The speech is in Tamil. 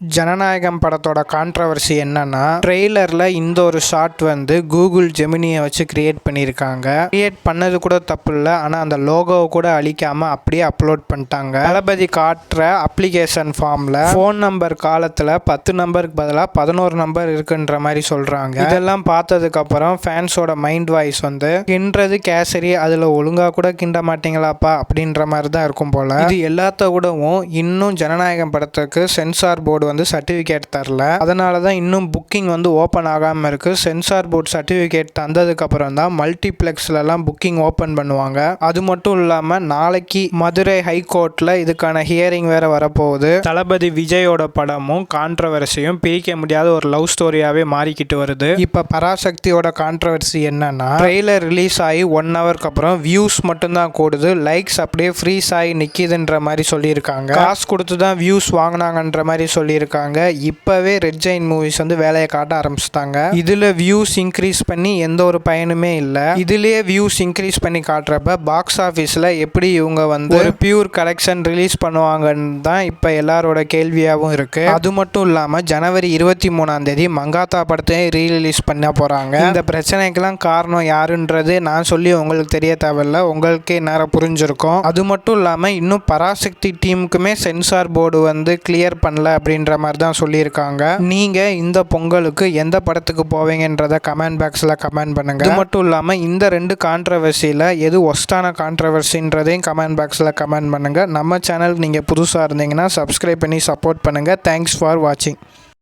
ஜனநாயகம் படத்தோட கான்ட்ரவர்சி என்னன்னா, ட்ரெய்லரில் இந்த ஒரு ஷாட் வந்து கூகுள் ஜெமினியை வச்சு கிரியேட் பண்ணியிருக்காங்க. கிரியேட் பண்ணது கூட தப்பு இல்லை, ஆனால் அந்த லோகோவை கூட அழிக்காமல் அப்படியே அப்லோட் பண்ணிட்டாங்க. தளபதி காட்டுற அப்ளிகேஷன் ஃபார்மில் ஃபோன் நம்பர் காலத்தில் 10 நம்பருக்கு பதிலாக 11 நம்பர் இருக்குன்ற மாதிரி சொல்கிறாங்க. இதெல்லாம் பார்த்ததுக்கப்புறம் ஃபேன்ஸோட மைண்ட் வாய்ஸ் வந்து, கிண்டுறது கேசரி, அதில் ஒழுங்காக கூட கிண்ட மாட்டீங்களாப்பா அப்படின்ற மாதிரி தான் இருக்கும் போல். இது எல்லாத்த விடவும் இன்னும் ஜனநாயகம் படத்துக்கு சென்சார் போர்டு வந்து சர்டிஃபிகேட் தரல. அதனால தான் இன்னும் புக்கிங் வந்து ஓப்பன் ஆகாமல் இருக்குது. சென்சார் போர்டு சர்டிஃபிகேட் தந்ததுக்கப்புறம் தான் மல்டிப்ளெக்ஸ்லலாம் புக்கிங் ஓப்பன் பண்ணுவாங்க. அது மட்டும் இல்லாமல் நாளைக்கு மதுரை ஹைகோர்ட்டில் இதுக்கான ஹியரிங் வேறு வரப்போகுது. தளபதி விஜயோட படமும் கான்ட்ரவர்சியும் பிரிக்க முடியாத ஒரு லவ் ஸ்டோரியாகவே மாறிக்கிட்டு வருது. இப்போ பராசக்தியோட கான்ட்ரவர்சி என்னன்னா, ட்ரெய்லர் ரிலீஸ் ஆகி 1 ஹவருக்கு அப்புறம் வியூஸ் மட்டும்தான் கூடுது, லைக்ஸ் அப்படியே ஃப்ரீஸ் ஆகி நிற்கிதுன்ற மாதிரி சொல்லியிருக்காங்க. காசு கொடுத்து தான் வியூஸ் வாங்கினாங்கன்ற மாதிரி சொல்லியிருக்காங்க. இப்பவே ரெட் ஜெயின் மூவிஸ் வந்து வேலையை காட்ட ஆரம்பிச்சிட்டாங்க. இதுல வியூஸ் இன்க்ரீஸ் பண்ணி எந்த ஒரு பயனுமே இல்லை. இதுலயே வியூஸ் இன்க்ரீஸ் பண்ணி காட்டுறப்ப பாக்ஸ் ஆஃபீஸில் எப்படி இவங்க வந்து ஒரு பியூர் கலெக்ஷன் ரிலீஸ் பண்ணுவாங்கன்னு தான் இப்போ எல்லாரோட கேள்வியாகவும் இருக்கு. அது மட்டும் இல்லாமல் ஜனவரி 23 மங்காத்தா படத்தையும் ரீரிலீஸ் பண்ண போறாங்க. இந்த பிரச்சனைக்கெல்லாம் காரணம் யாருன்றது நான் சொல்லி உங்களுக்கு தெரிய தேவையில்ல, உங்களுக்கே நேரம் புரிஞ்சிருக்கும். அது மட்டும் இல்லாமல் இன்னும் பராசக்தி டீமுக்குமே சென்சார் போர்டு வந்து கிளியர் பண்ணல அப்படின்ற மாதிரி தான் சொல்லியிருக்காங்க. நீங்க இந்த பொங்கலுக்கு எந்த படத்துக்கு போவீங்கன்றத கமெண்ட் பாக்ஸில் கமெண்ட் பண்ணுங்க. இது மட்டும் இல்லாமல் இந்த 2 கான்ட்ரவர்சியில் எது ஒஸ்டான கான்ட்ரவர்சின்றதையும் கமெண்ட் பாக்ஸில் கமெண்ட் பண்ணுங்க. நம்ம சேனல் நீங்கள் புதுசாக இருந்தீங்கன்னா சப்ஸ்கிரைப் பண்ணி சப்போர்ட் பண்ணுங்க. தேங்க்ஸ் ஃபார் வாட்சிங்.